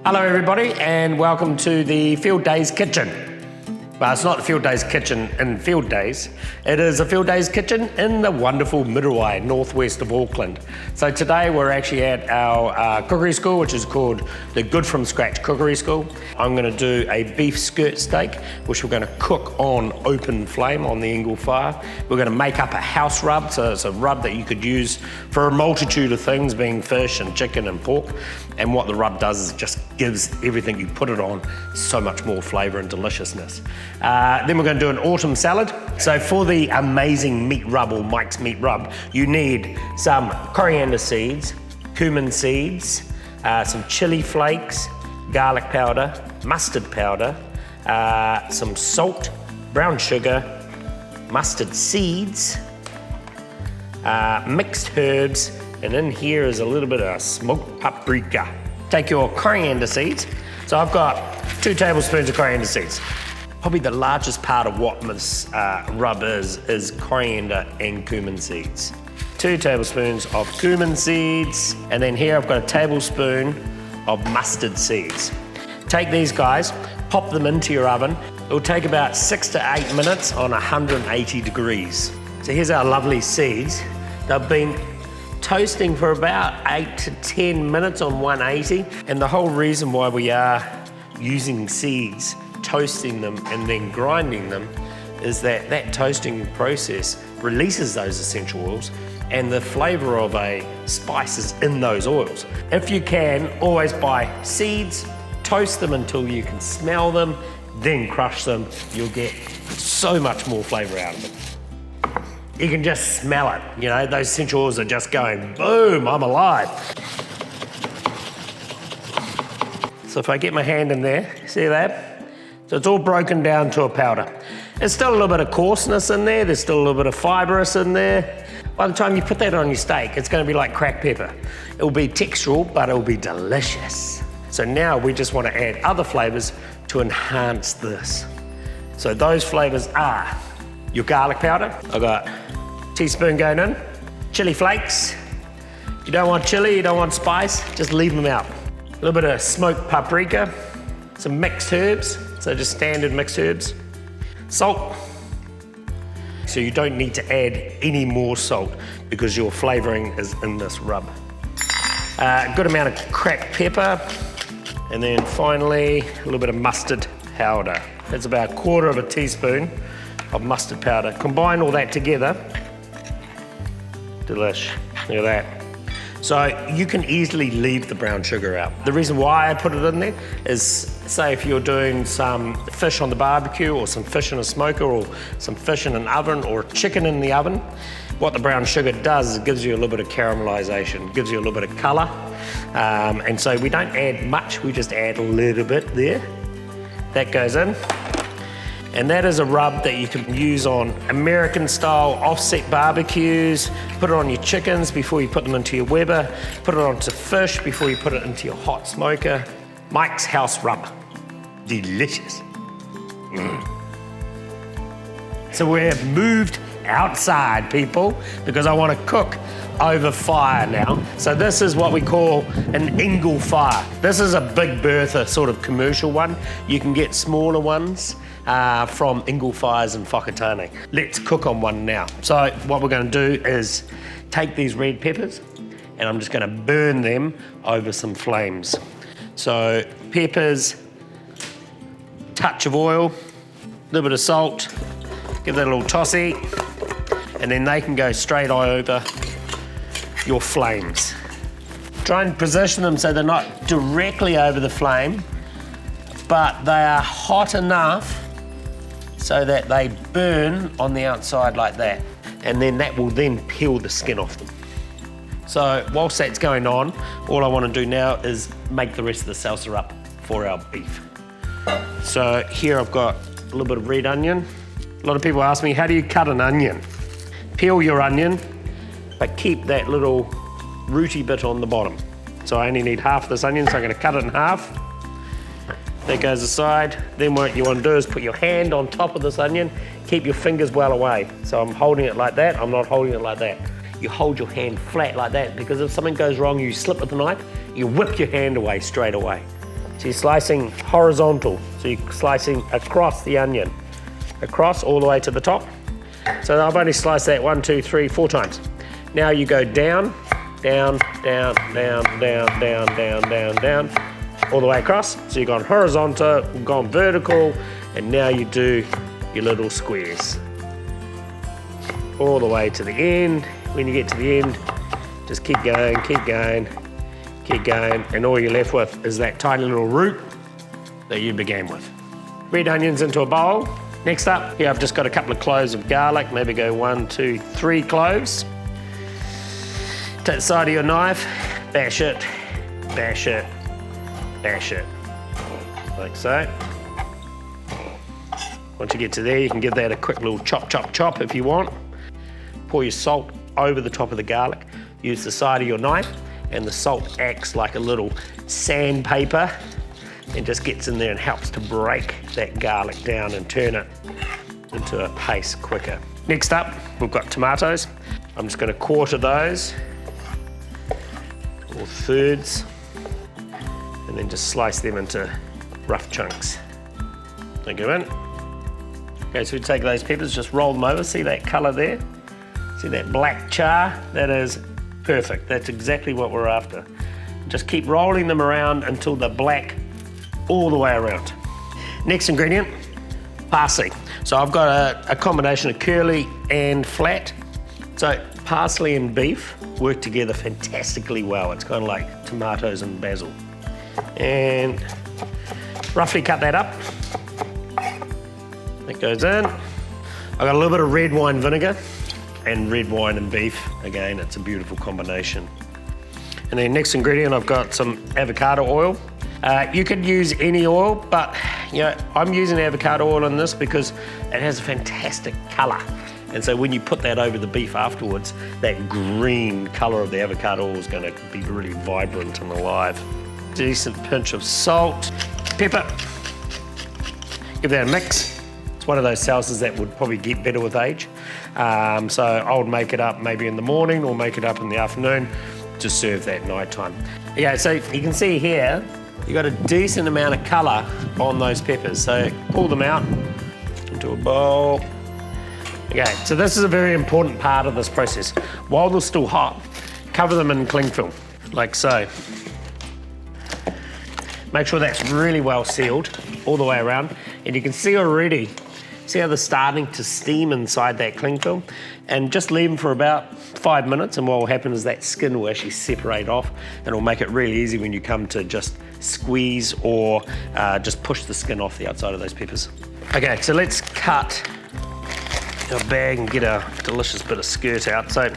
Hello everybody and welcome to the Fieldays kitchen. Well, it's not the Fieldays kitchen in Fieldays, it is a Fieldays kitchen in the wonderful Muriwai, northwest of Auckland. So today we're actually at our cookery school, which is called the Good From Scratch Cookery School. I'm going to do a beef skirt steak, which we're going to cook on open flame on the Ingle fire. We're going to make up a house rub, so it's a rub that you could use for a multitude of things, being fish and chicken and pork. And what the rub does is it just gives everything you put it on so much more flavour and deliciousness. Then we're going to do an autumn salad. So for the amazing meat rub, or Mike's meat rub, you need some coriander seeds, cumin seeds, some chili flakes, garlic powder, mustard powder, some salt, brown sugar, mustard seeds, mixed herbs, and in here is a little bit of smoked paprika. Take your coriander seeds. So I've got 2 tablespoons of coriander seeds. Probably the largest part of what this rub is coriander and cumin seeds. 2 tablespoons of cumin seeds, and then here I've got a tablespoon of mustard seeds. Take these guys, pop them into your oven. It'll take about 6 to 8 minutes on 180 degrees. So here's our lovely seeds. They've been toasting for about 8 to 10 minutes on 180, and the whole reason why we are using seeds, toasting them and then grinding them, is that that toasting process releases those essential oils and the flavour of a spice is in those oils. If you can, always buy seeds, toast them until you can smell them, then crush them. You'll get so much more flavour out of them. You can just smell it, you know, those essential oils are just going, boom, I'm alive. So if I get my hand in there, see that? So it's all broken down to a powder. There's still a little bit of coarseness in there, there's still a little bit of fibrous in there. By the time you put that on your steak, it's gonna be like cracked pepper. It will be textural, but it will be delicious. So now we just wanna add other flavors to enhance this. So those flavors are your garlic powder. I've got a teaspoon going in. Chili flakes. If you don't want chili, you don't want spice, just leave them out. A little bit of smoked paprika. Some mixed herbs, so just standard mixed herbs. Salt. So you don't need to add any more salt because your flavouring is in this rub. A good amount of cracked pepper. And then finally, a little bit of mustard powder. That's about 1/4 teaspoon of mustard powder. Combine all that together. Delish. Look at that. So you can easily leave the brown sugar out. The reason why I put it in there is, say if you're doing some fish on the barbecue or some fish in a smoker or some fish in an oven or chicken in the oven, what the brown sugar does is it gives you a little bit of caramelization, gives you a little bit of color. And so we don't add much, we just add a little bit there. That goes in. And that is a rub that you can use on American style offset barbecues, put it on your chickens before you put them into your Weber, put it onto fish before you put it into your hot smoker. Mike's house rub. Delicious. So we've moved outside, people, because I want to cook over fire now. So this is what we call an Ingle fire. This is a Big Bertha sort of commercial one. You can get smaller ones from Ingle Fires in Whakatane. Let's cook on one now. So what we're going to do is take these red peppers and I'm just going to burn them over some flames. So peppers, touch of oil, a little bit of salt, give that a little tossy, and then they can go straight over your flames. Try and position them so they're not directly over the flame, but they are hot enough so that they burn on the outside like that. And then that will then peel the skin off them. So whilst that's going on, all I want to do now is make the rest of the salsa up for our beef. So here I've got a little bit of red onion. A lot of people ask me, how do you cut an onion? Peel your onion, but keep that little rooty bit on the bottom. So I only need half this onion, so I'm going to cut it in half. That goes aside. Then what you want to do is put your hand on top of this onion, keep your fingers well away. So I'm holding it like that, I'm not holding it like that. You hold your hand flat like that, because if something goes wrong, you slip with the knife, you whip your hand away straight away. So you're slicing horizontal. So you're slicing across the onion, across all the way to the top. So I've only sliced that 1, 2, 3, 4 times. Now you go down, down, down, down, down, down, down, down, down, all the way across. So you've gone horizontal, gone vertical, and now you do your little squares. All the way to the end. When you get to the end, just keep going, keep going, keep going, and all you're left with is that tiny little root that you began with. Red onions into a bowl. Next up, here I've just got a couple of cloves of garlic, maybe go 1, 2, 3 cloves. Take the side of your knife, bash it, bash it, bash it, like so. Once you get to there, you can give that a quick little chop, chop, chop if you want. Pour your salt over the top of the garlic. Use the side of your knife, and the salt acts like a little sandpaper and just gets in there and helps to break that garlic down and turn it into a paste quicker. Next up, we've got tomatoes. I'm just going to quarter those, or thirds, and then just slice them into rough chunks. Think of it. Okay, so we take those peppers, just roll them over. See that colour there? See that black char? That is perfect. That's exactly what we're after. Just keep rolling them around until they're black all the way around. Next ingredient, parsley. So I've got a combination of curly and flat. So parsley and beef work together fantastically well. It's kind of like tomatoes and basil. And roughly cut that up. That goes in. I've got a little bit of red wine vinegar and red wine and beef. Again, it's a beautiful combination. And then next ingredient, I've got some avocado oil. You could use any oil, but I'm using avocado oil in this because it has a fantastic colour. And so when you put that over the beef afterwards, that green colour of the avocado oil is going to be really vibrant and alive. Decent pinch of salt, pepper. Give that a mix. It's one of those salsas that would probably get better with age. So I would make it up maybe in the morning or make it up in the afternoon to serve that night time. Yeah, so you can see here, you've got a decent amount of colour on those peppers. So pull them out into a bowl. Okay, so this is a very important part of this process. While they're still hot, cover them in cling film, like so. Make sure that's really well sealed all the way around. And you can see already, see how they're starting to steam inside that cling film? And just leave them for about 5 minutes, and what will happen is that skin will actually separate off, and it'll make it really easy when you come to just squeeze or just push the skin off the outside of those peppers. Okay, so let's cut our bag and get a delicious bit of skirt out. So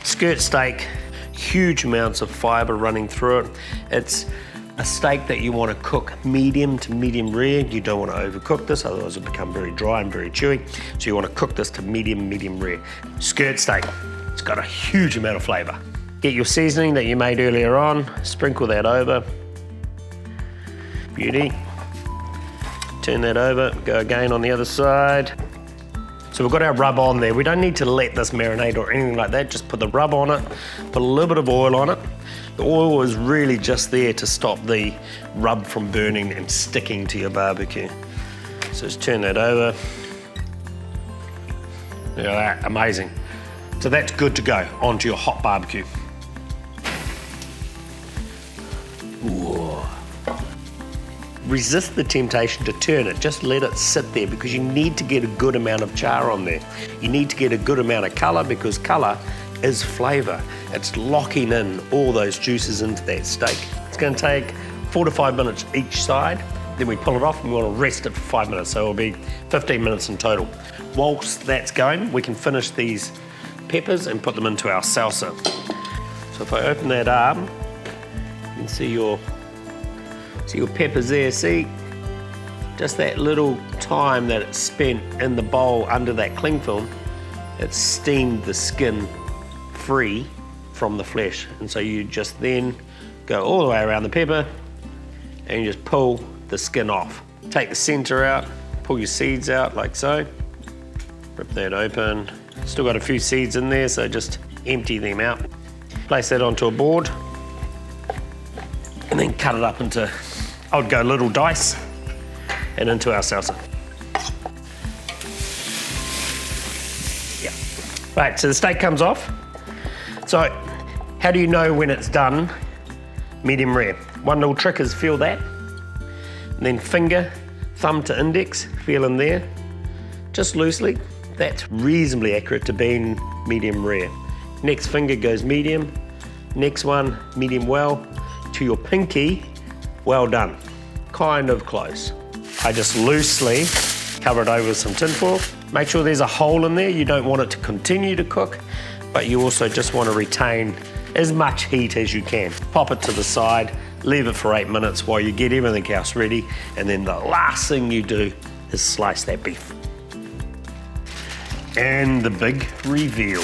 skirt steak, huge amounts of fibre running through it. It's a steak that you want to cook medium to medium rare. You don't want to overcook this, otherwise it'll become very dry and very chewy. So you want to cook this to medium rare. Skirt steak, it's got a huge amount of flavour. Get your seasoning that you made earlier on, sprinkle that over. Beauty. Turn that over, go again on the other side. So we've got our rub on there. We don't need to let this marinate or anything like that. Just put the rub on it, put a little bit of oil on it. The oil is really just there to stop the rub from burning and sticking to your barbecue. So just turn that over. Look at that, amazing. So that's good to go onto your hot barbecue. Whoa. Resist the temptation to turn it, just let it sit there because you need to get a good amount of char on there. You need to get a good amount of colour because colour is flavour. It's locking in all those juices into that steak. It's going to take 4 to 5 minutes each side, then we pull it off and we want to rest it for 5 minutes, so it'll be 15 minutes in total. Whilst that's going, we can finish these peppers and put them into our salsa. So if I open that up, you can see your peppers there. See, just that little time that it's spent in the bowl under that cling film, it's steamed the skin free from the flesh. And so you just then go all the way around the pepper and you just pull the skin off. Take the center out, pull your seeds out like so, rip that open. Still got a few seeds in there, so just empty them out. Place that onto a board and then cut it up into I would go little dice and into our salsa. Yeah. Right, so the steak comes off. So how do you know when it's done? Medium rare. One little trick is feel that. And then finger, thumb to index, feel in there. Just loosely. That's reasonably accurate to being medium rare. Next finger goes medium. Next one, medium well. To your pinky, well done. Kind of close. I just loosely cover it over with some tin foil. Make sure there's a hole in there. You don't want it to continue to cook, but you also just want to retain as much heat as you can. Pop it to the side, leave it for 8 minutes while you get everything else ready, and then the last thing you do is slice that beef. And the big reveal.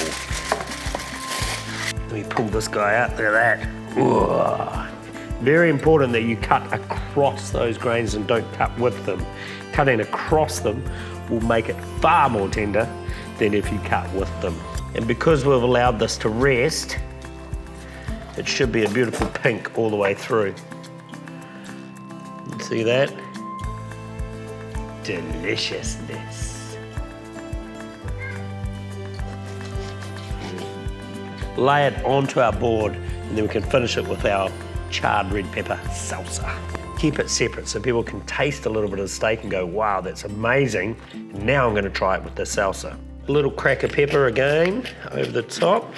Let me pull this guy out, look at that. Ooh. Very important that you cut across those grains and don't cut with them. Cutting across them will make it far more tender than if you cut with them. And because we've allowed this to rest, it should be a beautiful pink all the way through. See that? Deliciousness. Lay it onto our board, and then we can finish it with our charred red pepper salsa. Keep it separate so people can taste a little bit of the steak and go, wow, that's amazing. And now I'm gonna try it with the salsa. A little cracker pepper again over the top.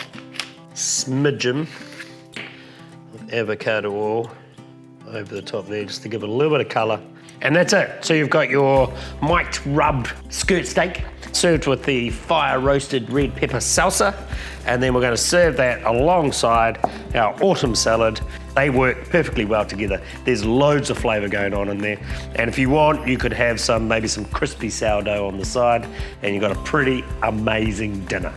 Smidgen of avocado oil over the top there just to give it a little bit of color. And that's it. So you've got your mic'd rubbed skirt steak served with the fire roasted red pepper salsa. And then we're going to serve that alongside our autumn salad. They work perfectly well together. There's loads of flavor going on in there. And if you want, you could have maybe some crispy sourdough on the side, and you've got a pretty amazing dinner.